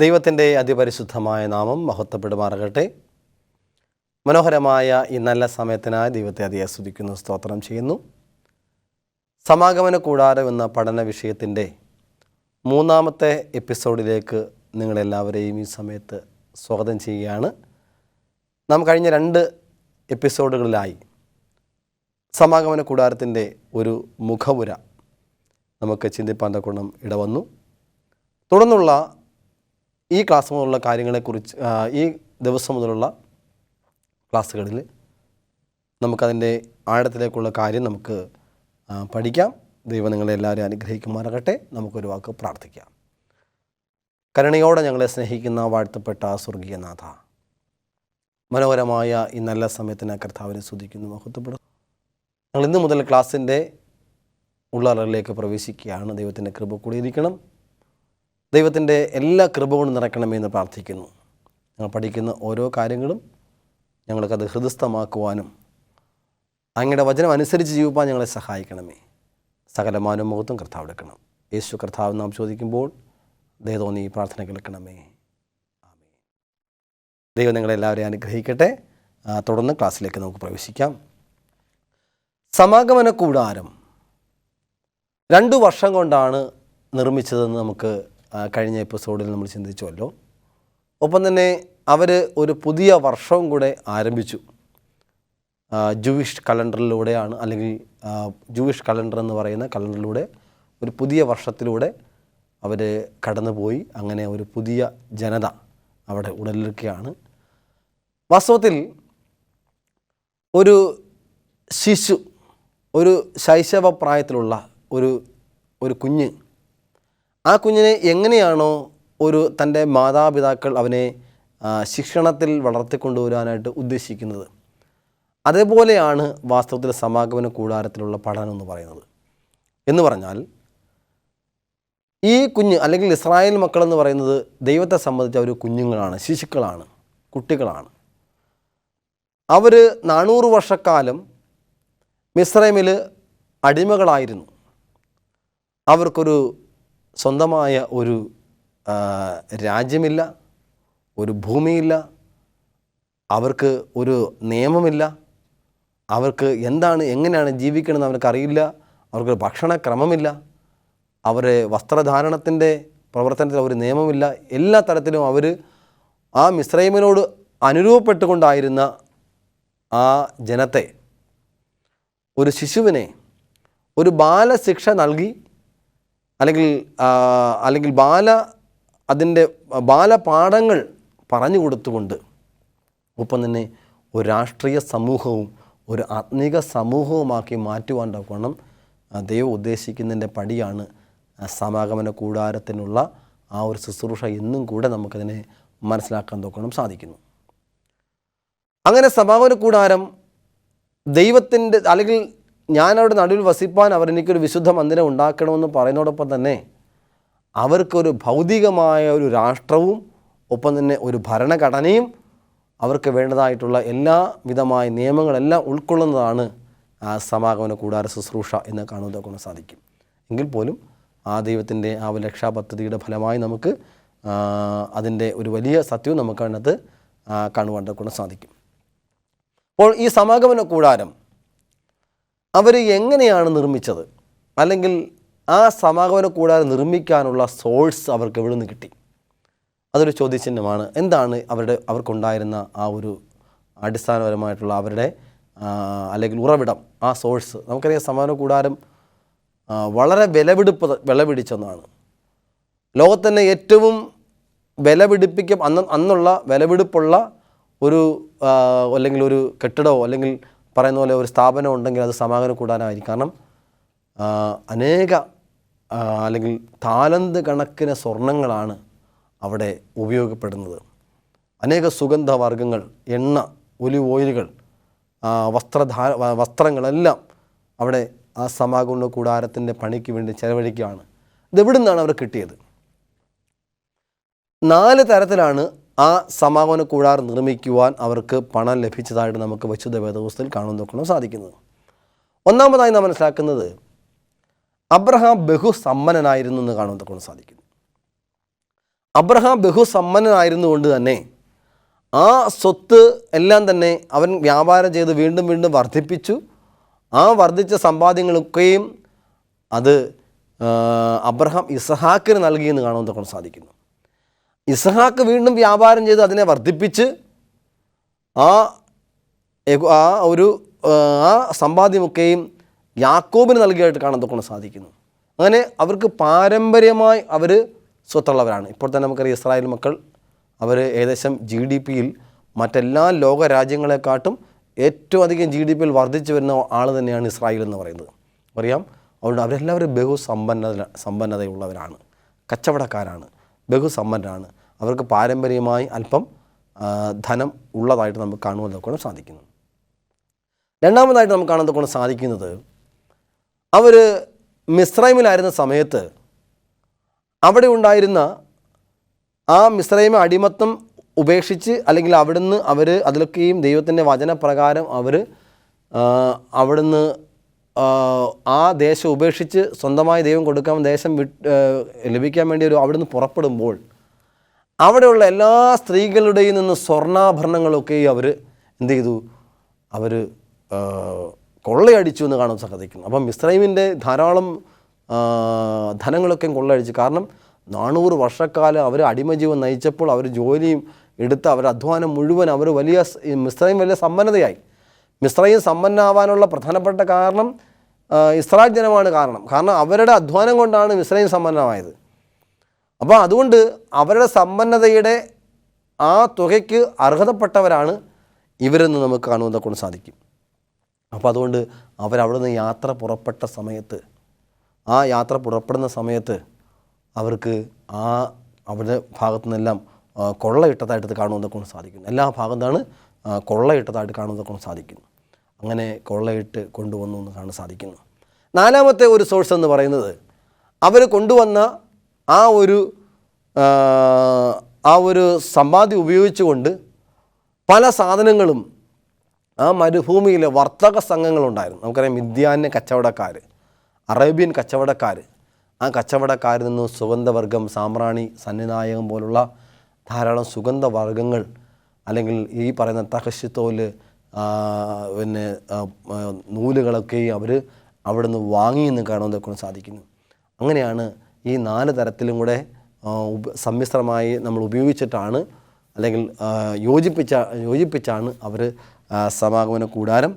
ദൈവത്തിൻ്റെ അതിപരിശുദ്ധമായ നാമം മഹത്വപ്പെടുമാറാകട്ടെ. മനോഹരമായ ഈ നല്ല സമയത്തിനായി ദൈവത്തെ ആസ്വദിക്കുന്നു, സ്തോത്രം ചെയ്യുന്നു. സമാഗമന കൂടാരം എന്ന പഠന വിഷയത്തിൻ്റെ 3-ാമത്തെ എപ്പിസോഡിലേക്ക് നിങ്ങളെല്ലാവരെയും ഈ സമയത്ത് സ്വാഗതം ചെയ്യുകയാണ്. നാം കഴിഞ്ഞ 2 എപ്പിസോഡുകളിലായി സമാഗമന കൂടാരത്തിൻ്റെ ഒരു മുഖവുര നമുക്ക് ചിന്തിപ്പാൻ തക്കവണ്ണം ഇടവന്നു. തുടർന്നുള്ള ഈ ക്ലാസ് മുതലുള്ള കാര്യങ്ങളെക്കുറിച്ച് ഈ ദിവസം മുതലുള്ള ക്ലാസ്സുകളിൽ നമുക്കതിൻ്റെ ആഴത്തിലേക്കുള്ള കാര്യം നമുക്ക് പഠിക്കാം. ദൈവം നിങ്ങളെല്ലാവരും അനുഗ്രഹിക്കുമാറാകട്ടെ. നമുക്കൊരു വാക്ക് പ്രാർത്ഥിക്കാം. കരുണയോടെ ഞങ്ങളെ സ്നേഹിക്കുന്ന വാഴ്ത്തപ്പെട്ട സ്വർഗീയനാഥ, മനോഹരമായ ഈ നല്ല സമയത്തിന് കർത്താവിനെ സ്തുതിക്കുന്നു, മഹത്വപ്പെടുന്നു. ഞങ്ങൾ ഇന്ന് മുതൽ ക്ലാസ്സിൻ്റെ ഉള്ളറകളിലേക്ക് പ്രവേശിക്കുകയാണ്. ദൈവത്തിൻ്റെ കൃപ കൂടിയിരിക്കണം. ദൈവത്തിൻ്റെ എല്ലാ കൃപകളും നിറയ്ക്കണമെന്ന് പ്രാർത്ഥിക്കുന്നു. ഞങ്ങൾ പഠിക്കുന്ന ഓരോ കാര്യങ്ങളും ഞങ്ങൾക്കത് ഹൃദയസ്ഥമാക്കുവാനും അങ്ങയുടെ വചനം അനുസരിച്ച് ജീവിപ്പാൻ ഞങ്ങളെ സഹായിക്കണമേ. സകലമാനും മുഖത്തും കർത്താവ് എടുക്കണം. യേശു കർത്താവ് നാം ചോദിക്കുമ്പോൾ ദൈവം ഈ പ്രാർത്ഥന കേൾക്കണമേ. ആമേൻ. ദൈവം നിങ്ങളെല്ലാവരെയും അനുഗ്രഹിക്കട്ടെ. തുടർന്ന് ക്ലാസ്സിലേക്ക് നമുക്ക് പ്രവേശിക്കാം. സമാഗമന കൂടാരം 2 വർഷം കൊണ്ടാണ് നിർമ്മിച്ചതെന്ന് നമുക്ക് കഴിഞ്ഞ എപ്പിസോഡിൽ നമ്മൾ ചിന്തിച്ചുവല്ലോ. ഒപ്പം തന്നെ അവർ ഒരു പുതിയ വർഷവും കൂടെ ആരംഭിച്ചു. ജൂയിഷ് കലണ്ടറിലൂടെയാണ്, അല്ലെങ്കിൽ ജൂയിഷ് കലണ്ടർ എന്ന് പറയുന്ന കലണ്ടറിലൂടെ ഒരു പുതിയ വർഷത്തിലൂടെ അവർ കടന്നുപോയി. അങ്ങനെ ഒരു പുതിയ ജനത അവിടെ ഉടലെടുക്കുകയാണ്. വാസ്തവത്തിൽ ഒരു ശിശു, ഒരു ശൈശവ പ്രായത്തിലുള്ള ഒരു കുഞ്ഞ്, ആ കുഞ്ഞിനെ എങ്ങനെയാണോ തൻ്റെ മാതാപിതാക്കൾ അവനെ ശിക്ഷണത്തിൽ വളർത്തിക്കൊണ്ടുവരാനായിട്ട് ഉദ്ദേശിക്കുന്നത്, അതേപോലെയാണ് വാസ്തവത്തിൽ സമാഗമന കൂടാരത്തിലുള്ള പഠനം എന്ന് പറയുന്നത്. എന്ന് പറഞ്ഞാൽ ഈ കുഞ്ഞ്, അല്ലെങ്കിൽ ഇസ്രായേൽ മക്കളെന്ന് പറയുന്നത് ദൈവത്തെ സംബന്ധിച്ച് അവർ കുഞ്ഞുങ്ങളാണ്, ശിശുക്കളാണ്, കുട്ടികളാണ്. അവർ 400 വർഷക്കാലം മിസ്രൈമിൽ അടിമകളായിരുന്നു. അവർക്കൊരു സ്വന്തമായ ഒരു രാജ്യമില്ല, ഒരു ഭൂമിയില്ല, അവർക്ക് ഒരു നിയമമില്ല, അവർക്ക് എങ്ങനെയാണ് ജീവിക്കണമെന്ന് അവർക്കറിയില്ല, അവർക്ക് ഭക്ഷണക്രമമില്ല, അവരെ വസ്ത്രധാരണത്തിൻ്റെ പ്രവർത്തനത്തിൽ ഒരു നിയമമില്ല. എല്ലാ തരത്തിലും അവർ ആ മിസ്രൈമിനോട് അനുരൂപപ്പെട്ടുകൊണ്ടായിരുന്ന ആ ജനത്തെ, ഒരു ശിശുവിനെ ഒരു ബാലശിക്ഷ നൽകി, അല്ലെങ്കിൽ അതിൻ്റെ ബാലപാഠങ്ങൾ പറഞ്ഞു കൊടുത്തുകൊണ്ട്, ഒപ്പം തന്നെ ഒരു രാഷ്ട്രീയ സമൂഹവും ഒരു ആത്മീക സമൂഹവുമാക്കി മാറ്റുവാൻ തക്കവണ്ണം ദൈവം ഉദ്ദേശിക്കുന്നതിൻ്റെ പടിയാണ് സമാഗമന കൂടാരത്തിനുള്ള ആ ഒരു ശുശ്രൂഷ എന്നും കൂടെ നമുക്കതിനെ മനസ്സിലാക്കാൻ തക്കവണ്ണം സാധിക്കുന്നു. അങ്ങനെ സമാഗമന കൂടാരം ദൈവത്തിൻ്റെ, അല്ലെങ്കിൽ ഞാനവിടെ നടുവിൽ വസിപ്പാൻ അവരെനിക്കൊരു വിശുദ്ധ മന്ദിരം ഉണ്ടാക്കണമെന്ന് പറയുന്നതോടൊപ്പം തന്നെ അവർക്കൊരു ഭൗതികമായ ഒരു രാഷ്ട്രവും ഒപ്പം തന്നെ ഒരു ഭരണഘടനയും അവർക്ക് വേണ്ടതായിട്ടുള്ള എല്ലാ വിധമായ നിയമങ്ങളെല്ലാം ഉൾക്കൊള്ളുന്നതാണ് സമാഗമന കൂടാര ശുശ്രൂഷ എന്ന് കാണുവാൻ സാധിക്കും. എങ്കിൽ പോലും ആ ദൈവത്തിൻ്റെ ആ രക്ഷാപദ്ധതിയുടെ ഫലമായി നമുക്ക് അതിൻ്റെ ഒരു വലിയ സത്യവും നമുക്ക് അതിനകത്ത് കാണുവാൻ സാധിക്കും. അപ്പോൾ ഈ സമാഗമന കൂടാരം അവർ എങ്ങനെയാണ് നിർമ്മിച്ചത്, അല്ലെങ്കിൽ ആ സമാഗമന കൂടാരം നിർമ്മിക്കാനുള്ള സോഴ്സ് അവർക്ക് എവിടെ നിന്ന് കിട്ടി? അതൊരു ചോദ്യചിഹ്നമാണ്. എന്താണ് അവർക്കുണ്ടായിരുന്ന ആ ഒരു അടിസ്ഥാനപരമായിട്ടുള്ള അവരുടെ അല്ലെങ്കിൽ ഉറവിടം, ആ സോഴ്സ്? നമുക്കറിയാം, സമാഗമന കൂടാരം വളരെ വിലപിടിച്ചൊന്നാണ്. ലോകത്തന്നെ ഏറ്റവും അന്നുള്ള വിലപിടിപ്പുള്ള അല്ലെങ്കിൽ ഒരു കെട്ടിടമോ അല്ലെങ്കിൽ പറയുന്ന പോലെ ഒരു സ്ഥാപനം ഉണ്ടെങ്കിൽ അത് സമാഗമന കൂടാരമായിരിക്കും. കാരണം അല്ലെങ്കിൽ താലന്ത് കണക്കിന് സ്വർണങ്ങളാണ് അവിടെ ഉപയോഗപ്പെടുന്നത്. അനേക സുഗന്ധവർഗ്ഗങ്ങൾ, എണ്ണ, ഒലിവ് ഓയിലുകൾ, വസ്ത്രങ്ങളെല്ലാം അവിടെ ആ സമാഗമന കൂടാരത്തിൻ്റെ പണിക്ക് വേണ്ടി ചെലവഴിക്കുകയാണ്. ഇതെവിടെ നിന്നാണ് അവർ കിട്ടിയത്? 4 തരത്തിലാണ് ആ സമാഗമന കൂടാരം നിർമ്മിക്കുവാൻ അവർക്ക് പണം ലഭിച്ചതായിട്ട് നമുക്ക് വിശുദ്ധ വേദപുസ്തകത്തിൽ കാണാൻ സാധിക്കുന്നത്. ഒന്നാമതായി നാം മനസ്സിലാക്കുന്നത് അബ്രഹാം ബഹുസമ്പന്നനായിരുന്നു എന്ന് കാണാൻ സാധിക്കുന്നു. അബ്രഹാം ബഹുസമ്പന്നനായിരുന്നുകൊണ്ട് തന്നെ ആ സ്വത്ത് എല്ലാം തന്നെ അവൻ വ്യാപാരം ചെയ്ത് വീണ്ടും വീണ്ടും വർദ്ധിപ്പിച്ചു. ആ വർദ്ധിച്ച സമ്പാദ്യങ്ങളൊക്കെയും അത് അബ്രഹാം ഇസഹാക്കിന് നൽകിയെന്ന് കാണുവാൻ സാധിക്കുന്നു. ഇസഹാക്ക് വീണ്ടും വ്യാപാരം ചെയ്ത് അതിനെ വർദ്ധിപ്പിച്ച് ആ സമ്പാദ്യമൊക്കെയും യാക്കോബിന് നൽകിയായിട്ട് കാണാൻ സാധിക്കുന്നു. അങ്ങനെ അവർക്ക് പാരമ്പര്യമായി അവർ സ്വത്തുള്ളവരാണ്. ഇപ്പോൾ തന്നെ നമുക്കറിയാം ഇസ്രായേൽ മക്കൾ അവർ ഏകദേശം GDPയിൽ മറ്റെല്ലാ ലോക രാജ്യങ്ങളെക്കാട്ടും ഏറ്റവും അധികം GDPയിൽ വർദ്ധിച്ചു വരുന്ന ആൾ തന്നെയാണ് ഇസ്രായേൽ എന്ന് പറയുന്നത്. അറിയാം. അതുകൊണ്ട് അവരെല്ലാവരും സമ്പന്നതയുള്ളവരാണ്, കച്ചവടക്കാരാണ്, ബഹുസമ്പന്നരാണ്. അവർക്ക് പാരമ്പര്യമായി അല്പം ധനം ഉള്ളതായിട്ട് നമുക്ക് കാണുവാൻ സാധിക്കുന്നു. രണ്ടാമതായിട്ട് നമുക്ക് കാണാൻ സാധിക്കുന്നത്, അവർ മിസ്രൈമിലായിരുന്ന സമയത്ത് അവിടെ ഉണ്ടായിരുന്ന ആ മിസ്രൈമ അടിമത്തം ഉപേക്ഷിച്ച്, അല്ലെങ്കിൽ അവിടുന്ന് അവർ അതിലൊക്കെയും ദൈവത്തിൻ്റെ വചനപ്രകാരം അവർ അവിടുന്ന് ആ ദേശം ഉപേക്ഷിച്ച് സ്വന്തമായി ദൈവം കൊടുക്കാൻ ദേശം ലഭിക്കാൻ വേണ്ടി അവിടുന്ന് പുറപ്പെടുമ്പോൾ അവിടെയുള്ള എല്ലാ സ്ത്രീകളുടെയും നിന്ന് സ്വർണ്ണാഭരണങ്ങളൊക്കെ അവർ എന്ത് ചെയ്തു? അവർ കൊള്ളയടിച്ചു എന്ന് കാണാൻ സാധിക്കുന്നു. അപ്പം മിസ്രൈമിൻ്റെ ധാരാളം ധനങ്ങളൊക്കെ കൊള്ളയടിച്ചു. കാരണം 400 വർഷക്കാലം അവർ അടിമജീവൻ നയിച്ചപ്പോൾ അവർ ജോലിയും എടുത്ത് അവർ അധ്വാനം മുഴുവൻ അവർ മിസ്രൈം വലിയ സമ്പന്നതയായി. മിസ്രൈം സമ്പന്നമാവാനുള്ള പ്രധാനപ്പെട്ട കാരണം ഇസ്രായേൽ ജനമാണ്. കാരണം അവരുടെ അധ്വാനം കൊണ്ടാണ് മിസ്രൈം സമ്പന്നമായത്. അപ്പോൾ അതുകൊണ്ട് അവരുടെ സമ്പന്നതയുടെ ആ തുകയ്ക്ക് അർഹതപ്പെട്ടവരാണ് ഇവരെന്ന് നമുക്ക് കാണുവാൻ സാധിക്കും. അപ്പോൾ അതുകൊണ്ട് അവരവിടെ നിന്ന് യാത്ര പുറപ്പെട്ട സമയത്ത്, ആ യാത്ര പുറപ്പെടുന്ന സമയത്ത് അവർക്ക് അവരുടെ ഭാഗത്തു നിന്നെല്ലാം കൊള്ളയിട്ടതായിട്ട് കാണുവാൻ സാധിക്കുന്നു. എല്ലാ ഭാഗത്താണ് കൊള്ളയിട്ടതായിട്ട് കാണുവാൻ സാധിക്കുന്നു. അങ്ങനെ കൊള്ളയിട്ട് കൊണ്ടുവന്നു എന്ന് കാണാൻ സാധിക്കുന്നു. നാലാമത്തെ ഒരു സോഴ്സ് എന്ന് പറയുന്നത്, അവർ കൊണ്ടുവന്ന ആ ഒരു സമ്പാദ്യം ഉപയോഗിച്ചുകൊണ്ട് പല സാധനങ്ങളും ആ മരുഭൂമിയിലെ വർത്തക സംഘങ്ങളുണ്ടായിരുന്നു. നമുക്കറിയാം മിദ്യാന്യ കച്ചവടക്കാർ, അറേബ്യൻ കച്ചവടക്കാർ. ആ കച്ചവടക്കാരിൽ നിന്ന് സുഗന്ധവർഗം, സാമ്പ്രാണി, സന്നിനായകം പോലുള്ള ധാരാളം സുഗന്ധവർഗങ്ങൾ, അല്ലെങ്കിൽ ഈ പറയുന്ന തഹശിത്തോല്, പിന്നെ നൂലുകളൊക്കെ അവർ അവിടെ നിന്ന് വാങ്ങിയെന്ന് കാണുവാൻ സാധിക്കുന്നു. അങ്ങനെയാണ് ഈ 4 തരത്തിലും കൂടെ സമ്മിശ്രമായി നമ്മൾ ഉപയോഗിച്ചിട്ടാണ്, അല്ലെങ്കിൽ യോജിപ്പിച്ചാണ് അവർ സമാഗമന കൂടാരം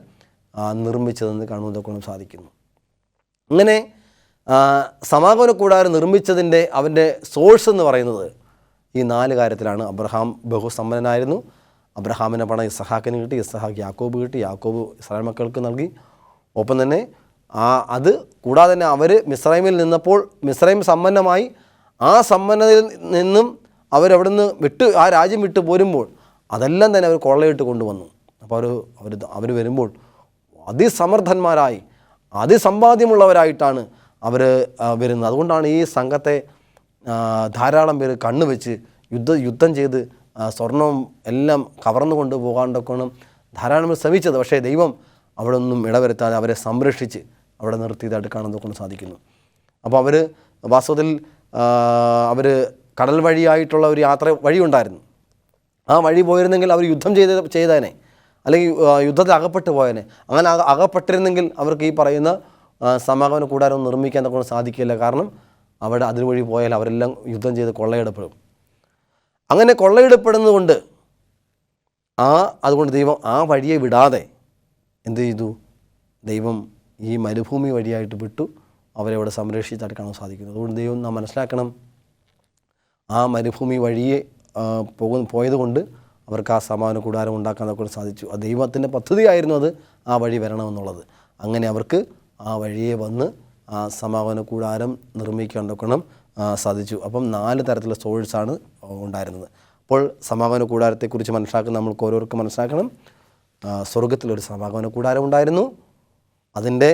നിർമ്മിച്ചതെന്ന് കാണുവാൻ സാധിക്കുന്നു. അങ്ങനെ സമാഗമന കൂടാരം നിർമ്മിച്ചതിൻ്റെ അവൻ്റെ സോഴ്സ് എന്ന് പറയുന്നത് ഈ 4 കാര്യത്തിലാണ്. അബ്രഹാം ബഹുസമ്പന്നനായിരുന്നു. അബ്രഹാമിൻ്റെ പണം ഇസഹാക്കിന് കിട്ടി, ഇസഹാക്ക് യാക്കോബ് കിട്ടി, യാക്കോബ് ഇസ്രായേൽ മക്കൾക്ക് നൽകി. ഒപ്പം തന്നെ അത് കൂടാതെ തന്നെ അവർ മിസ്രൈമിൽ നിന്നപ്പോൾ മിസ്രൈം സമ്പന്നമായി. ആ സമ്പന്നതയിൽ നിന്നും അവരവിടുന്ന് ആ രാജ്യം വിട്ട് പോരുമ്പോൾ അതെല്ലാം തന്നെ അവർ കൊള്ളയിട്ട് കൊണ്ടുവന്നു. അപ്പോൾ അവർ വരുമ്പോൾ അതിസമർത്ഥന്മാരായി, അതിസമ്പാദ്യമുള്ളവരായിട്ടാണ് അവർ വരുന്നത്. അതുകൊണ്ടാണ് ഈ സംഘത്തെ ധാരാളം പേര് കണ്ണുവെച്ച് യുദ്ധം ചെയ്ത് സ്വർണവും എല്ലാം കവർന്നു കൊണ്ട് പോകാണ്ടൊക്കെ ധാരാളം ശ്രമിച്ചത്. പക്ഷേ ദൈവം അവിടെ ഒന്നും ഇടവരുത്താതെ അവരെ സംരക്ഷിച്ച് അവിടെ നിർത്തിയതായിട്ട് കാണാൻ സാധിക്കുന്നു. അപ്പോൾ അവർ വാസ്തവത്തിൽ അവർ കടൽ വഴിയായിട്ടുള്ള ഒരു വഴിയുണ്ടായിരുന്നു. ആ വഴി പോയിരുന്നെങ്കിൽ അവർ യുദ്ധം ചെയ്തേനെ, അല്ലെങ്കിൽ യുദ്ധത്തിൽ അകപ്പെട്ടു പോയേനെ. അങ്ങനെ അകപ്പെട്ടിരുന്നെങ്കിൽ അവർക്ക് ഈ പറയുന്ന സമാഗമന കൂടാരം നിർമ്മിക്കാൻ കൊണ്ട് സാധിക്കില്ല. കാരണം അവിടെ അതുവഴി പോയാൽ അവരെല്ലാം യുദ്ധം ചെയ്ത് കൊള്ളയിടപ്പെടും. അങ്ങനെ കൊള്ളയിടപ്പെടുന്നതുകൊണ്ട് അതുകൊണ്ട് ദൈവം ആ വഴിയെ വിടാതെ എന്ത് ചെയ്തു? ദൈവം ഈ മരുഭൂമി വഴിയായിട്ട് വിട്ടു അവരെ അവിടെ സംരക്ഷിച്ചായിട്ട് കാണാൻ സാധിക്കുന്നു. അതുകൊണ്ട് ദൈവം നാം മനസ്സിലാക്കണം, ആ മരുഭൂമി വഴിയെ പോയതുകൊണ്ട് അവർക്ക് ആ സമാഗമന കൂടാരം ഉണ്ടാക്കാൻ സാധിച്ചു. ആ ദൈവത്തിൻ്റെ പദ്ധതിയായിരുന്നു അത് ആ വഴി വരണമെന്നുള്ളത്. അങ്ങനെ അവർക്ക് ആ വഴിയെ വന്ന് ആ സമാഗമന കൂടാരം നിർമ്മിക്കാൻ സാധിച്ചു. അപ്പം 4 തരത്തിലുള്ള സോഴ്സാണ് ഉണ്ടായിരുന്നത്. അപ്പോൾ സമാഗമന കൂടാരത്തെക്കുറിച്ച് മനസ്സിലാക്കുന്ന നമ്മൾക്ക് ഓരോരുത്തർക്കും മനസ്സിലാക്കണം, സ്വർഗത്തിലൊരു സമാഗമന കൂടാരം ഉണ്ടായിരുന്നു. അതിൻ്റെ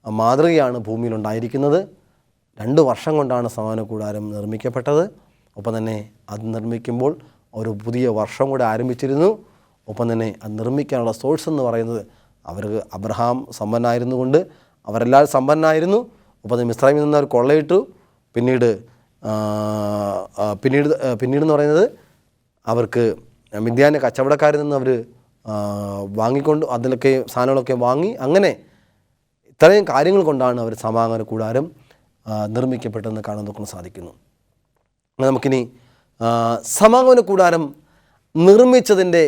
മാതൃകയാണ് ഭൂമിയിലുണ്ടായിരിക്കുന്നത്. 2 വർഷം കൊണ്ടാണ് സമാഗമന കൂടാരം നിർമ്മിക്കപ്പെട്ടത്. ഒപ്പം തന്നെ അത് നിർമ്മിക്കുമ്പോൾ ഒരു പുതിയ വർഷം കൂടെ ആരംഭിച്ചിരുന്നു. ഒപ്പം തന്നെ അത് നിർമ്മിക്കാനുള്ള സോഴ്സ് എന്ന് പറയുന്നത് അവർക്ക് അബ്രഹാം സമ്പന്നായിരുന്നു കൊണ്ട് അവരെല്ലാവരും സമ്പന്നായിരുന്നു. ഒപ്പം മിസ്രൈമിൽ നിന്ന് അവർ കൊള്ളയിട്ടു. പിന്നീട് പിന്നീടെന്ന് പറയുന്നത് അവർക്ക് മിദ്യാൻ്റെ കച്ചവടക്കാരിൽ നിന്ന് അവർ വാങ്ങിക്കൊണ്ട് അതിലൊക്കെ സാധനങ്ങളൊക്കെ വാങ്ങി, അങ്ങനെ ഇത്രയും കാര്യങ്ങൾ കൊണ്ടാണ് അവർ സമാഗമന കൂടാരം നിർമ്മിക്കപ്പെട്ടതെന്ന് കാണാൻ നോക്കാൻ സാധിക്കുന്നു. നമുക്കിനി സമാഗമന കൂടാരം നിർമ്മിച്ചതിൻ്റെ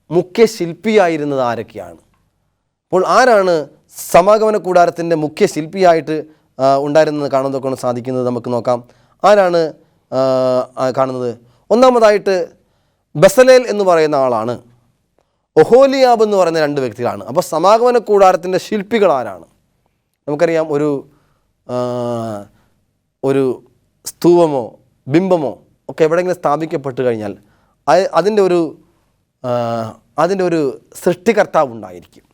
മുഖ്യ ശില്പിയായിരുന്നത് ആരൊക്കെയാണ്? അപ്പോൾ ആരാണ് സമാഗമന കൂടാരത്തിൻ്റെ മുഖ്യ ശില്പിയായിട്ട് ഉണ്ടായിരുന്നത് കാണാൻ നോക്കാൻ സാധിക്കുന്നത്? നമുക്ക് നോക്കാം. ആരാണ് കാണുന്നത്? ഒന്നാമതായിട്ട് ബസലേൽ എന്ന് പറയുന്ന ആളാണ്. ഒഹോലിയാബ് എന്ന് പറയുന്ന രണ്ട് വ്യക്തികളാണ്. അപ്പോൾ സമാഗമന കൂടാരത്തിൻ്റെ ശില്പികൾ ആരാണ്? നമുക്കറിയാം, ഒരു സ്തൂപമോ ബിംബമോ ഒക്കെ എവിടെയെങ്കിലും സ്ഥാപിക്കപ്പെട്ട് കഴിഞ്ഞാൽ അതിൻ്റെ ഒരു സൃഷ്ടികർത്താവ് ഉണ്ടായിരിക്കും.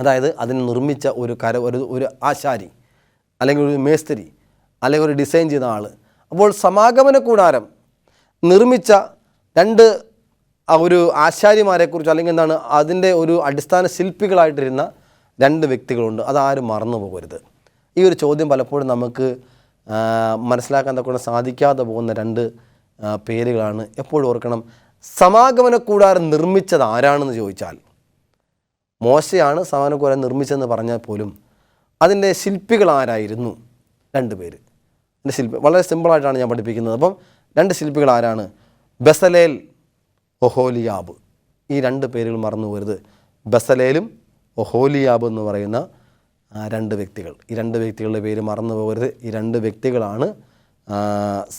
അതായത് അതിനെ നിർമ്മിച്ച ഒരു ആശാരി, അല്ലെങ്കിൽ ഒരു മേസ്തിരി, അല്ലെങ്കിൽ ഒരു ഡിസൈൻ ചെയ്ത ആൾ. അപ്പോൾ സമാഗമന കൂടാരം നിർമ്മിച്ച രണ്ട് ഒരു ആശാരിമാരെക്കുറിച്ച്, അല്ലെങ്കിൽ എന്താണ് അതിൻ്റെ ഒരു അടിസ്ഥാന ശില്പികളായിട്ടിരുന്ന രണ്ട് വ്യക്തികളുണ്ട്. അതാരും മറന്നു പോകരുത്. ഈ ഒരു ചോദ്യം പലപ്പോഴും നമുക്ക് മനസ്സിലാക്കാൻ തക്കൊണ്ട് സാധിക്കാതെ പോകുന്ന രണ്ട് പേരുകളാണ്. എപ്പോഴും ഓർക്കണം, സമാഗമന കൂടാരം നിർമ്മിച്ചത് ആരാണെന്ന് ചോദിച്ചാൽ മോശയാണ് സമാഗമന കൂടാരം നിർമ്മിച്ചതെന്ന് പറഞ്ഞാൽ പോലും അതിൻ്റെ ശില്പികൾ ആരായിരുന്നു? രണ്ട് പേര്. എൻ്റെ ശില്പി വളരെ സിമ്പിളായിട്ടാണ് ഞാൻ പഠിപ്പിക്കുന്നത്. അപ്പം രണ്ട് ശില്പികൾ ആരാണ്? ബസലേൽ, ഒഹോലിയാബ്. ഈ രണ്ട് പേരുകൾ മറന്നു പോകരുത്. ബസലേലും ഒഹോലിയാബ് എന്ന് പറയുന്ന രണ്ട് വ്യക്തികൾ. ഈ രണ്ട് വ്യക്തികളുടെ പേര് മറന്നു പോകരുത്. ഈ രണ്ട് വ്യക്തികളാണ്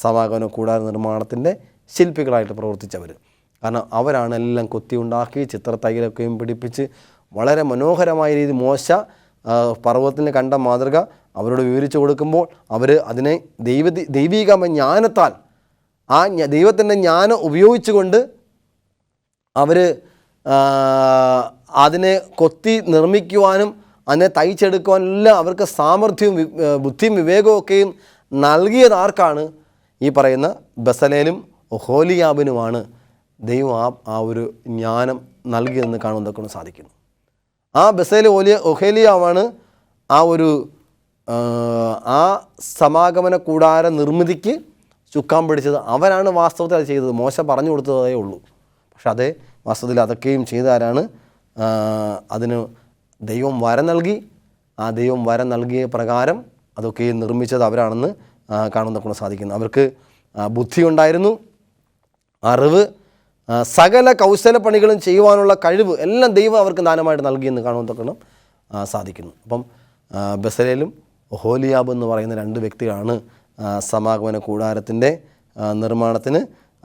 സമാഗമന കൂടാര നിർമ്മാണത്തിൻ്റെ ശില്പികളായിട്ട് പ്രവർത്തിച്ചവർ. കാരണം അവരാണ് എല്ലാം കൊത്തി ഉണ്ടാക്കി ചിത്രത്തൈലൊക്കെയും പിടിപ്പിച്ച് വളരെ മനോഹരമായ രീതിയിൽ മോശ പർവ്വതത്തിന് കണ്ട മാതൃക അവരോട് വിവരിച്ചു കൊടുക്കുമ്പോൾ അവർ അതിനെ ദൈവിക ജ്ഞാനത്താൽ, ആ ദൈവത്തിൻ്റെ ജ്ഞാനം ഉപയോഗിച്ചുകൊണ്ട് അവർ അതിനെ കൊത്തി നിർമ്മിക്കുവാനും അതിനെ തയ്ച്ചെടുക്കുവാനെല്ലാം അവർക്ക് സാമർഥ്യവും ബുദ്ധിയും വിവേകവും ഒക്കെയും നൽകിയത് ആർക്കാണ്? ഈ പറയുന്ന ബസലേലും ഒഹോലിയാബിനുമാണ് ദൈവം ആ ഒരു ജ്ഞാനം നൽകിയതെന്ന് കാണുന്നതൊക്കെ സാധിക്കുന്നു. ആ ബസേൽ ഒഹോലിയാവാണ് ആ സമാഗമന കൂടാര നിർമ്മിതിക്ക് ചുക്കാൻ പിടിച്ചത്. അവരാണ് വാസ്തവത്തിൽ അത് ചെയ്തത്. മോശ പറഞ്ഞു കൊടുത്തതേ ഉള്ളൂ. പക്ഷെ അതേ വാസ്തവത്തിൽ അതൊക്കെയും ചെയ്താരാണ്? അതിന് ദൈവം വരം നൽകി. ആ ദൈവം വരം നൽകിയ പ്രകാരം അതൊക്കെയും നിർമ്മിച്ചത് അവരാണെന്ന് കാണുന്നതൊക്കെ സാധിക്കുന്നു. അവർക്ക് ബുദ്ധിയുണ്ടായിരുന്നു, അറിവ്, സകല കൗശലപ്പണികളും ചെയ്യുവാനുള്ള കഴിവ് എല്ലാം ദൈവം അവർക്ക് ദാനമായിട്ട് നൽകിയെന്ന് കാണുന്നതൊക്കെ സാധിക്കുന്നു. അപ്പം ബസലേലും ഒഹോലിയാബ് എന്ന് പറയുന്ന രണ്ട് വ്യക്തികളാണ് സമാഗമന കൂടാരത്തിൻ്റെ നിർമ്മാണത്തിന്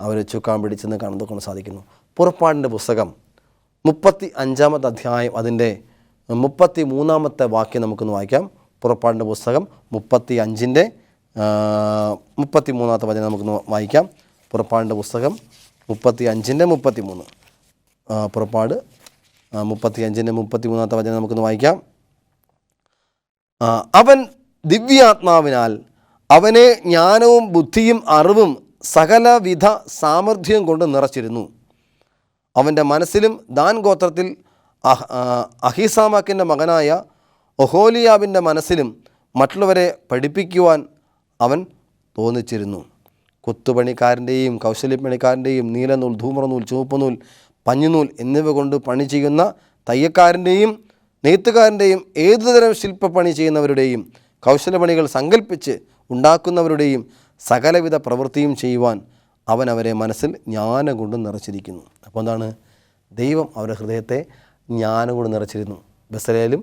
അവർ ചുക്കാൻ പിടിച്ചെന്ന് കാണുന്നതൊക്കെ സാധിക്കുന്നു. പുറപ്പാടിൻ്റെ പുസ്തകം 35-ാമത്തെ അധ്യായം അതിൻ്റെ 33-ാമത്തെ വാക്യം നമുക്കൊന്ന് വായിക്കാം. പുറപ്പാടിൻ്റെ പുസ്തകം 35-ൻ്റെ 33-ാമത്തെ വചനം നമുക്കൊന്ന് വായിക്കാം. പുറപ്പാടിൻ്റെ പുസ്തകം 35-ൻ്റെ 33. പുറപ്പാട് 35-ൻ്റെ 33-ാമത്തെ വചനം നമുക്കൊന്ന് വായിക്കാം. അവൻ ദിവ്യാത്മാവിനാൽ അവനെ ജ്ഞാനവും ബുദ്ധിയും അറിവും സകലവിധ സാമർഥ്യവും കൊണ്ട് നിറച്ചിരുന്നു. അവൻ്റെ മനസ്സിലും ദാൻ ഗോത്രത്തിൽ അഹീസാമാക്കിൻ്റെ മകനായ ഒഹോലിയാബിൻ്റെ മനസ്സിലും മറ്റുള്ളവരെ പഠിപ്പിക്കുവാൻ അവൻ തോന്നിച്ചിരുന്നു. കൊത്തുപണിക്കാരൻ്റെയും കൗശലപ്പണിക്കാരൻ്റെയും നീലനൂൽ, ധൂമ്രനൂൽ, ചുവപ്പുനൂൽ, പഞ്ഞുനൂൽ എന്നിവ കൊണ്ട് പണി ചെയ്യുന്ന തയ്യക്കാരൻ്റെയും നെയ്ത്തുകാരൻ്റെയും ഏതുതരം ശില്പപ്പണി ചെയ്യുന്നവരുടെയും കൗശലപ്പണികൾ സങ്കല്പിച്ച് ഉണ്ടാക്കുന്നവരുടെയും സകലവിധ പ്രവൃത്തിയും ചെയ്യുവാൻ അവൻ അവരെ മനസ്സിൽ ജ്ഞാനം കൊണ്ട് നിറച്ചിരിക്കുന്നു. അപ്പോൾ എന്താണ്? ദൈവം അവരുടെ ഹൃദയത്തെ ജ്ഞാനം കൊണ്ട് നിറച്ചിരുന്നു. ബസലേലും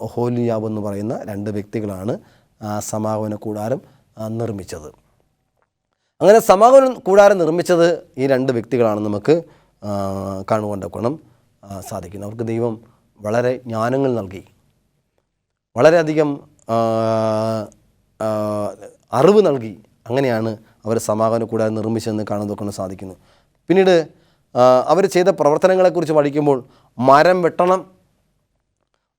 ഒഹോലിയാബ് എന്ന് പറയുന്ന രണ്ട് വ്യക്തികളാണ് സമാഗമന കൂടാരം നിർമ്മിച്ചത്. അങ്ങനെ സമാഗമന കൂടാരം നിർമ്മിച്ചത് ഈ രണ്ട് വ്യക്തികളാണ് നമുക്ക് കാണുകൊണ്ടൊക്കണം സാധിക്കുന്നത്. അവർക്ക് ദൈവം വളരെ ജ്ഞാനങ്ങൾ നൽകി, വളരെയധികം അറിവ് നൽകി. അങ്ങനെയാണ് അവർ സമാഗമന കൂടാരം നിർമ്മിച്ചതെന്ന് കാണുന്നതൊക്കെ സാധിക്കുന്നു. പിന്നീട് അവർ ചെയ്ത പ്രവർത്തനങ്ങളെക്കുറിച്ച് പഠിക്കുമ്പോൾ മരം വെട്ടണം,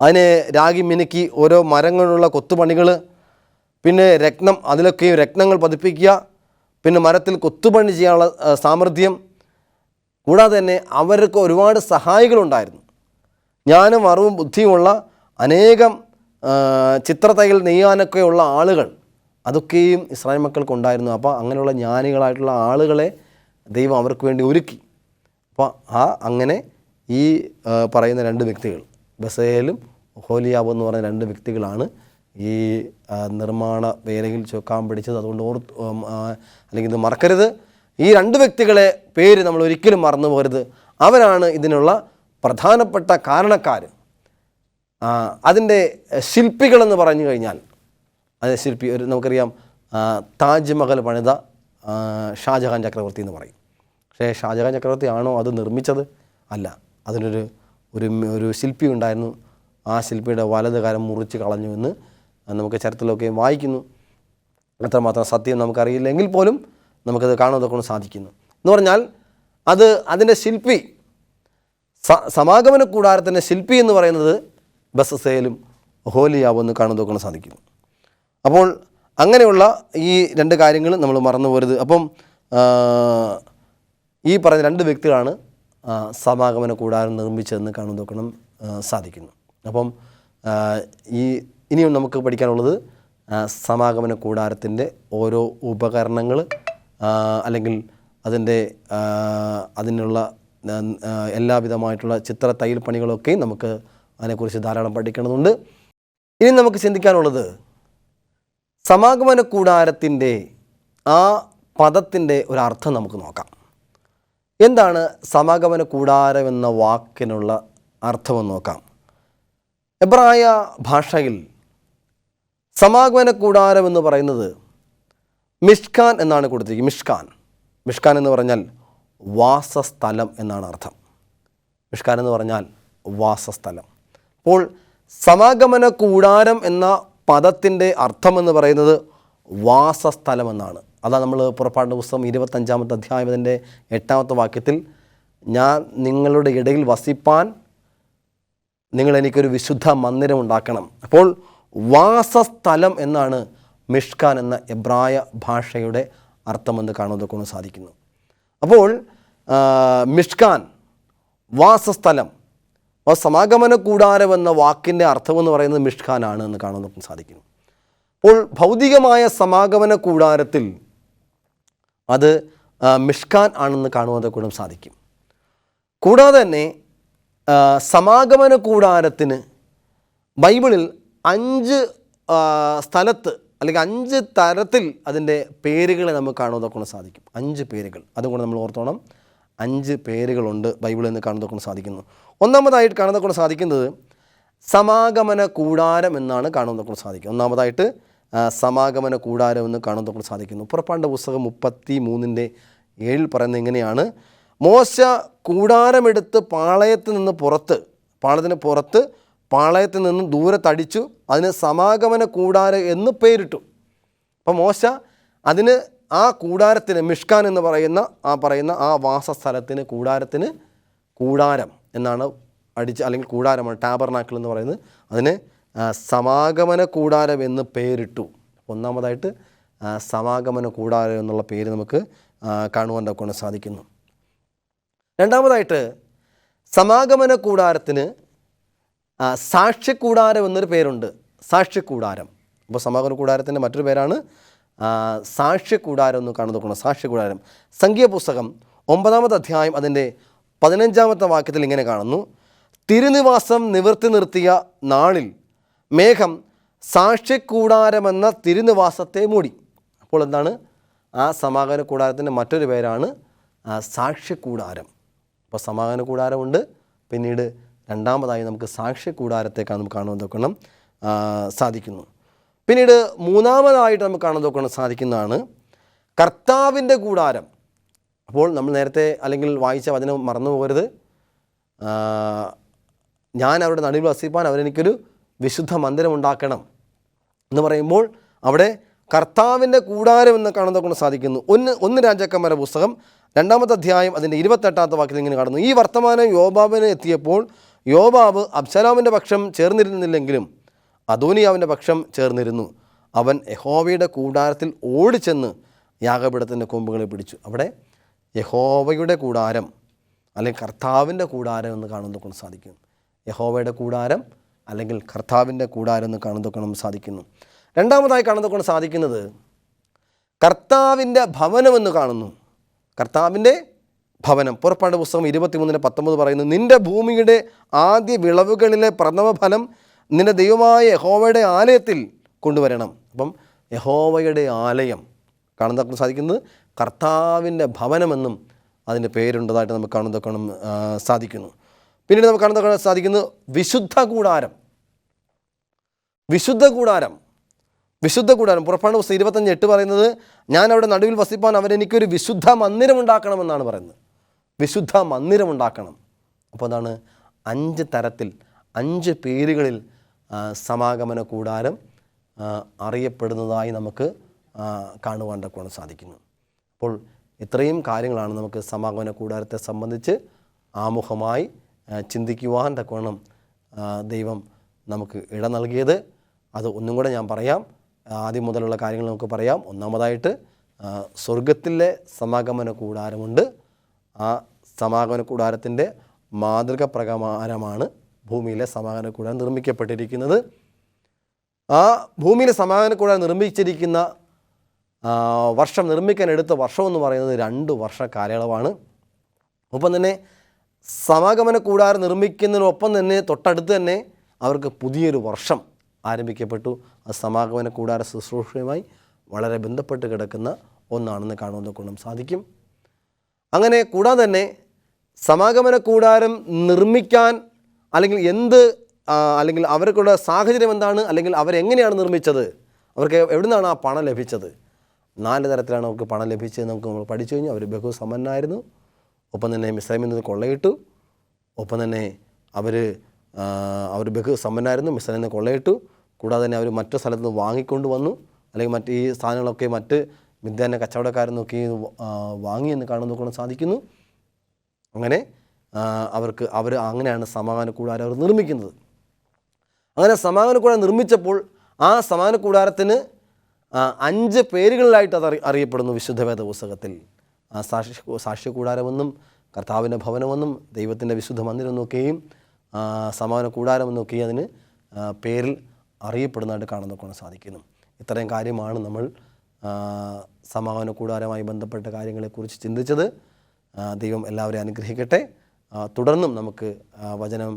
അതിനെ രാഗി മിനുക്കി ഓരോ മരങ്ങളുള്ള കൊത്തുപണികൾ, പിന്നെ രത്നം, അതിലൊക്കെയും രത്നങ്ങൾ പതിപ്പിക്കുക, പിന്നെ മരത്തിൽ കൊത്തുപണി ചെയ്യാനുള്ള സാമർഥ്യം, കൂടാതെ തന്നെ അവർക്ക് ഒരുപാട് സഹായികളുണ്ടായിരുന്നു. ജ്ഞാനം അറിവും ബുദ്ധിയുമുള്ള അനേകം ചിത്രത്തൈകൾ നെയ്യാനൊക്കെയുള്ള ആളുകൾ അതൊക്കെയും ഇസ്രായേൽ മക്കൾക്കുണ്ടായിരുന്നു. അപ്പോൾ അങ്ങനെയുള്ള ജ്ഞാനികളായിട്ടുള്ള ആളുകളെ ദൈവം അവർക്ക് വേണ്ടി ഒരുക്കി. അപ്പോൾ അങ്ങനെ ഈ പറയുന്ന രണ്ട് വ്യക്തികൾ, ബസലേലും ഒഹോലിയാബും എന്ന് പറയുന്ന രണ്ട് വ്യക്തികളാണ് ഈ നിർമ്മാണ വേലയിൽ ചൊക്കാൻ പിടിച്ചത്. അതുകൊണ്ട് അല്ലെങ്കിൽ ഇത് മറക്കരുത്. ഈ രണ്ട് വ്യക്തികളെ പേര് നമ്മൾ ഒരിക്കലും മറന്നു പോകരുത്. അവരാണ് ഇതിനുള്ള പ്രധാനപ്പെട്ട കാരണക്കാർ. അതിൻ്റെ ശില്പികളെന്ന് പറഞ്ഞു കഴിഞ്ഞാൽ അതിൻ്റെ ശില്പി നമുക്കറിയാം, താജ്മഹൽ പണിത ഷാജഹാൻ ചക്രവർത്തി എന്ന് പറയും. പക്ഷേ ഷാജഹാൻ ചക്രവർത്തി ആണോ അത് നിർമ്മിച്ചത്? അല്ല. അതിനൊരു ഒരു ശില്പി ഉണ്ടായിരുന്നു. ആ ശില്പിയുടെ വലത് കരം മുറിച്ച് കളഞ്ഞു എന്ന് നമുക്ക് ചരിത്രത്തിലൊക്കെ വായിക്കുന്നു. അത്രമാത്രം സത്യം നമുക്കറിയില്ലെങ്കിൽ പോലും നമുക്കത് കാണുന്നതൊക്കെ കൊണ്ട് സാധിക്കുന്നു. എന്ന് പറഞ്ഞാൽ അതിൻ്റെ ശില്പി, സമാഗമന കൂടാരത്തിൻ്റെ ശില്പി എന്ന് പറയുന്നത് ബസലേലും ഒഹോലിയാബും എന്ന് കാണുന്നതൊക്കെ കൊണ്ട് സാധിക്കുന്നു. അപ്പോൾ അങ്ങനെയുള്ള ഈ രണ്ട് കാര്യങ്ങൾ നമ്മൾ മറന്നു പോരുത്. അപ്പം ഈ പറഞ്ഞ രണ്ട് വ്യക്തികളാണ് സമാഗമന കൂടാരം നിർമ്മിച്ചതെന്ന് കാണുന്നതൊക്കെ സാധിക്കുന്നു. അപ്പം ഇനിയും നമുക്ക് പഠിക്കാനുള്ളത് സമാഗമന കൂടാരത്തിൻ്റെ ഓരോ ഉപകരണങ്ങൾ, അല്ലെങ്കിൽ അതിനുള്ള എല്ലാവിധമായിട്ടുള്ള ചിത്ര തയ്യൽ പണികളൊക്കെ നമുക്ക് അതിനെക്കുറിച്ച് ധാരാളം പഠിക്കേണ്ടതുണ്ട്. ഇനി നമുക്ക് ചിന്തിക്കാനുള്ളത് സമാഗമന കൂടാരത്തിൻ്റെ ആ പദത്തിൻ്റെ ഒരർത്ഥം നമുക്ക് നോക്കാം. എന്താണ് സമാഗമന കൂടാരം എന്ന വാക്കിനുള്ള അർത്ഥമെന്ന് നോക്കാം. എബ്രായ ഭാഷയിൽ സമാഗമന കൂടാരം എന്ന് പറയുന്നത് മിഷ്കാൻ എന്നാണ് കൊടുത്തിരിക്കുന്നത്. മിഷ്കാൻ എന്ന് പറഞ്ഞാൽ വാസസ്ഥലം എന്നാണ് അർത്ഥം. മിഷ്കാൻ എന്ന് പറഞ്ഞാൽ വാസസ്ഥലം. അപ്പോൾ സമാഗമന കൂടാരം എന്ന പദത്തിൻ്റെ അർത്ഥമെന്ന് പറയുന്നത് വാസസ്ഥലം എന്നാണ്. അതാണ് നമ്മൾ പുറപ്പാടിൻ്റെ പുസ്തകം 25-ാമത്തെ അധ്യായം അതിൻ്റെ 8-ാമത്തെ വാക്യത്തിൽ, ഞാൻ നിങ്ങളുടെ ഇടയിൽ വസിപ്പാൻ നിങ്ങൾ എനിക്കൊരു വിശുദ്ധ മന്ദിരം ഉണ്ടാക്കണം. അപ്പോൾ വാസസ്ഥലം എന്നാണ് മിഷ്കാൻ എന്ന എബ്രായ ഭാഷയുടെ അർത്ഥമെന്ന് കാണുന്നതൊക്കെ കൊണ്ട് സാധിക്കുന്നു. അപ്പോൾ മിഷ്കാൻ വാസസ്ഥലം, സമാഗമന കൂടാരം എന്ന വാക്കിൻ്റെ അർത്ഥമെന്ന് പറയുന്നത് മിഷ്കാനാണ് എന്ന് കാണുന്നതൊക്കെ സാധിക്കുന്നു. അപ്പോൾ ഭൗതികമായ സമാഗമന കൂടാരത്തിൽ അത് മിഷ്കാൻ ആണെന്ന് കാണുന്നതൊക്കെ സാധിക്കും. കൂടാതെ തന്നെ സമാഗമന കൂടാരത്തിന് ബൈബിളിൽ 5 സ്ഥലത്ത് അല്ലെങ്കിൽ 5 തരത്തിൽ അതിൻ്റെ പേരുകളെ നമുക്ക് കാണുന്നതൊക്കെ സാധിക്കും. 5 പേരുകൾ. അതുകൊണ്ട് നമ്മൾ ഓർത്തോണം, 5 പേരുകളുണ്ട് ബൈബിളിൽ നിന്ന് കാണുന്നതൊക്കെ സാധിക്കുന്നു. ഒന്നാമതായിട്ട് കാണുന്നതൊക്കെ സാധിക്കുന്നത് സമാഗമന കൂടാരം എന്നാണ് കാണുന്നതൊക്കെ സാധിക്കും. ഒന്നാമതായിട്ട് സമാഗമന കൂടാരം എന്ന് കാണുന്നതൊക്കെ സാധിക്കുന്നു. പുറപ്പാടിൻ്റെ പുസ്തകം 33:7 പറയുന്നത് ഇങ്ങനെയാണ്: മോശ കൂടാരമെടുത്ത് പാളയത്തിൽ നിന്ന് ദൂരത്തടിച്ചു, അതിന് സമാഗമന കൂടാരം എന്ന് പേരിട്ടു. അപ്പം മോശ അതിന് ആ കൂടാരത്തിന്, മിഷ്കാൻ എന്ന് പറയുന്ന ആ വാസസ്ഥലത്തിന്, കൂടാരം എന്നാണ് അല്ലെങ്കിൽ കൂടാരമാണ്, ടാബർനാക്കിൾ എന്ന് പറയുന്നത്, അതിന് സമാഗമന കൂടാരം എന്ന് പേരിട്ടു. ഒന്നാമതായിട്ട് സമാഗമന കൂടാരം എന്നുള്ള പേര് നമുക്ക് കാണുവാനൊക്കെ സാധിക്കുന്നു. രണ്ടാമതായിട്ട് സമാഗമന കൂടാരത്തിന് സാക്ഷ്യക്കൂടാരം എന്നൊരു പേരുണ്ട്. സാക്ഷ്യക്കൂടാരം. അപ്പോൾ സമാഗമന കൂടാരത്തിൻ്റെ മറ്റൊരു പേരാണ് സാക്ഷ്യക്കൂടാരം എന്ന് കാണുന്നതൊക്കെ. സാക്ഷ്യക്കൂടാരം സംഖ്യാപുസ്തകം 9-ാമത്തെ അധ്യായം അതിൻ്റെ 15-ാമത്തെ വാക്യത്തിൽ ഇങ്ങനെ കാണുന്നു: തിരുനിവാസം നിവർത്തി നിർത്തിയ നാളിൽ മേഘം സാക്ഷ്യക്കൂടാരമെന്ന തിരുനിവാസത്തെ മൂടി. അപ്പോൾ എന്താണ്? ആ സമാഗമന കൂടാരത്തിൻ്റെ മറ്റൊരു പേരാണ് സാക്ഷ്യക്കൂടാരം. അപ്പോൾ സമാഗമന കൂടാരമുണ്ട്, പിന്നീട് രണ്ടാമതായി നമുക്ക് സാക്ഷ്യക്കൂടാരത്തെ നമുക്ക് കാണുന്നതൊക്കെ സാധിക്കുന്നു. പിന്നീട് മൂന്നാമതായിട്ട് നമുക്ക് കാണുന്നതൊക്കെ സാധിക്കുന്നതാണ് കർത്താവിൻ്റെ കൂടാരം. അപ്പോൾ നമ്മൾ നേരത്തെ അല്ലെങ്കിൽ വായിച്ച വചനം മറന്നു പോകരുത്. ഞാൻ അവരുടെ നടുവിൽ വസിപ്പാൻ അവരെനിക്കൊരു വിശുദ്ധ മന്ദിരം ഉണ്ടാക്കണം എന്ന് പറയുമ്പോൾ അവിടെ കർത്താവിൻ്റെ കൂടാരം എന്ന് കാണുന്നതൊക്കെ സാധിക്കുന്നു. ഒന്ന് രാജാക്കന്മാരുടെ പുസ്തകം 2-ാമത്തെ അധ്യായം അതിൻ്റെ 28-ാമത്തെ വാക്യത്തിൽ ഇങ്ങനെ കാണുന്നു: ഈ വർത്തമാനം യോബാബിന് എത്തിയപ്പോൾ യോബാബ് അബ്ശാലോമിൻ്റെ പക്ഷം ചേർന്നിരുന്നില്ലെങ്കിലും അദോനിയാവിൻ്റെ പക്ഷം ചേർന്നിരുന്നു. അവൻ യഹോവയുടെ കൂടാരത്തിൽ ഓടിച്ചെന്ന് യാഗപീഠത്തിൻ്റെ കൊമ്പുകളെ പിടിച്ചു. അവിടെ യഹോവയുടെ കൂടാരം അല്ലെങ്കിൽ കർത്താവിൻ്റെ കൂടാരം എന്ന് കാണുന്നതൊക്കെ സാധിക്കും. യഹോവയുടെ കൂടാരം അല്ലെങ്കിൽ കർത്താവിൻ്റെ കൂടാരം എന്ന് കാണുന്നതൊക്കെ നമുക്ക് സാധിക്കുന്നു. രണ്ടാമതായി കാണുന്നത് കൊണ്ട് സാധിക്കുന്നത് കർത്താവിൻ്റെ ഭവനമെന്ന് കാണുന്നു. കർത്താവിൻ്റെ ഭവനം. പുറപ്പാട് പുസ്തകം 23:19 പറയുന്നു, നിൻ്റെ ഭൂമിയുടെ ആദ്യ വിളവുകളിലെ പ്രഥമഫലം നിൻ്റെ ദൈവമായ യഹോവയുടെ ആലയത്തിൽ കൊണ്ടുവരണം. അപ്പം യഹോവയുടെ ആലയം കാണുന്നതൊക്കെ സാധിക്കുന്നത് കർത്താവിൻ്റെ ഭവനമെന്നും അതിൻ്റെ പേരുണ്ടതായിട്ട് നമുക്ക് കാണുന്നതൊക്കെ സാധിക്കുന്നു. പിന്നീട് നമുക്ക് കാണുന്നതൊക്കെ സാധിക്കുന്നത് വിശുദ്ധ കൂടാരം. വിശുദ്ധ കൂടാരം. വിശുദ്ധ കൂടാരം. പുറപ്പാട് പുസ്തകം 25:8 പറയുന്നത്, ഞാൻ അവിടെ നടുവിൽ വസിപ്പാൻ അവരെനിക്കൊരു വിശുദ്ധ മന്ദിരം ഉണ്ടാക്കണമെന്നാണ് പറയുന്നത്. വിശുദ്ധ മന്ദിരം ഉണ്ടാക്കണം. അപ്പോൾ അതാണ് 5 തരത്തിൽ 5 പേരുകളിൽ സമാഗമന കൂടാരം അറിയപ്പെടുന്നതായി നമുക്ക് കാണുവാൻ സാധിക്കുന്നു. അപ്പോൾ ഇത്രയും കാര്യങ്ങളാണ് നമുക്ക് സമാഗമന കൂടാരത്തെ സംബന്ധിച്ച് ആമുഖമായി ചിന്തിക്കുവാൻ തക്കവണ്ണം ദൈവം നമുക്ക് ഇട നൽകിയത്. അത് ഒന്നും കൂടെ ഞാൻ പറയാം. ആദ്യം മുതലുള്ള കാര്യങ്ങൾ നമുക്ക് പറയാം. ഒന്നാമതായിട്ട് സ്വർഗത്തിലെ സമാഗമന കൂടാരമുണ്ട്. ആ സമാഗമന കൂടാരത്തിൻ്റെ മാതൃക പ്രകാരമാണ് ഭൂമിയിലെ സമാഗമന കൂടാരം നിർമ്മിക്കപ്പെട്ടിരിക്കുന്നത്. ആ ഭൂമിയിലെ സമാഗമന കൂടാരം നിർമ്മിച്ചിരിക്കുന്ന വർഷം, നിർമ്മിക്കാൻ എടുത്ത വർഷം എന്ന് പറയുന്നത് 2 വർഷ കാലയളവാണ്. ഒപ്പം തന്നെ സമാഗമന കൂടാരം നിർമ്മിക്കുന്നതിനൊപ്പം തന്നെ തൊട്ടടുത്ത് തന്നെ അവർക്ക് പുതിയൊരു വർഷം ആരംഭിക്കപ്പെട്ടു. ആ സമാഗമന കൂടാര ശുശ്രൂഷയുമായി വളരെ ബന്ധപ്പെട്ട് കിടക്കുന്ന ഒന്നാണെന്ന് കാണുവാൻ സാധിക്കും. അങ്ങനെ കൂടാതെ തന്നെ സമാഗമന കൂടാരം നിർമ്മിക്കാൻ അല്ലെങ്കിൽ അവർക്കുള്ള സാഹചര്യം എന്താണ്, അല്ലെങ്കിൽ അവരെങ്ങനെയാണ് നിർമ്മിച്ചത്, അവർക്ക് എവിടെ നിന്നാണ് ആ പണം ലഭിച്ചത്? 4 തരത്തിലാണ് അവർക്ക് പണം ലഭിച്ചതെന്ന് നമ്മൾ പഠിച്ചു കഴിഞ്ഞു. അവർ ബഹുസമ്പന്നരായിരുന്നു. ഒപ്പം തന്നെ മിസ്രൈമിൽ നിന്ന് കൊള്ളയിട്ടു. ഒപ്പം തന്നെ അവർ ബഹുസമ്പന്നരായിരുന്നു, മിസ്രൈമിൽ നിന്ന് കൊള്ളയിട്ടു. കൂടാതെ തന്നെ അവർ മറ്റു സ്ഥലത്ത് നിന്ന് വാങ്ങിക്കൊണ്ട് വന്നു, അല്ലെങ്കിൽ മറ്റ് ഈ സാധനങ്ങളൊക്കെ മറ്റ് മിദ്യാൻ്റെ കച്ചവടക്കാരിൽ നിന്നൊക്കെ വാങ്ങിയെന്ന് കാണുന്നതൊക്കെ സാധിക്കുന്നു. അങ്ങനെ അവർ അങ്ങനെയാണ് സമാഗമന കൂടാരം അവർ നിർമ്മിക്കുന്നത്. അങ്ങനെ സമാഗമന കൂടാരം നിർമ്മിച്ചപ്പോൾ ആ സമാഗമന കൂടാരത്തിന് 5 പേരുകളിലായിട്ട് അത് അറിയപ്പെടുന്നു വിശുദ്ധ വേദ പുസ്തകത്തിൽ. സാക്ഷ്യകൂടാരമെന്നും കർത്താവിൻ്റെ ഭവനമെന്നും ദൈവത്തിൻ്റെ വിശുദ്ധ മന്ദിരമെന്നൊക്കെയും സമാഗമന കൂടാരമെന്നൊക്കെയും അതിന് പേരിൽ അറിയപ്പെടുന്നതായിട്ട് കാണുന്നതൊക്കെ സാധിക്കുന്നു. ഇത്രയും കാര്യമാണ് നമ്മൾ സമാഗമന കൂടാരവുമായി ബന്ധപ്പെട്ട കാര്യങ്ങളെക്കുറിച്ച് ചിന്തിച്ചത്. ദൈവം എല്ലാവരെയും അനുഗ്രഹിക്കട്ടെ. തുടർന്നും നമുക്ക് വചനം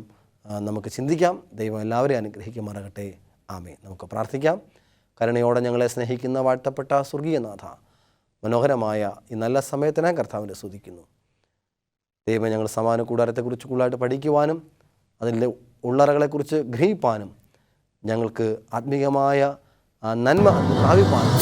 നമുക്ക് ചിന്തിക്കാം. ദൈവം എല്ലാവരെയും അനുഗ്രഹിക്കുമാറാകട്ടെ. ആമേൻ. നമുക്ക് പ്രാർത്ഥിക്കാം. കരുണയോടെ ഞങ്ങളെ സ്നേഹിക്കുന്ന വാഴ്ത്തപ്പെട്ട സ്വർഗീയനാഥ, മനോഹരമായ ഈ നല്ല സമയത്തിനായി കർത്താവിനെ സ്തുതിക്കുന്നു. ദൈവം ഞങ്ങൾ സമാഗമന കൂടാരത്തെക്കുറിച്ച് കൂടുതലായിട്ട് പഠിക്കുവാനും അതിൻ്റെ ഉള്ളറകളെക്കുറിച്ച് ഗ്രഹിപ്പാനും ഞങ്ങൾക്ക് ആത്മീയമായ നന്മ പ്രാപിപ്പാനും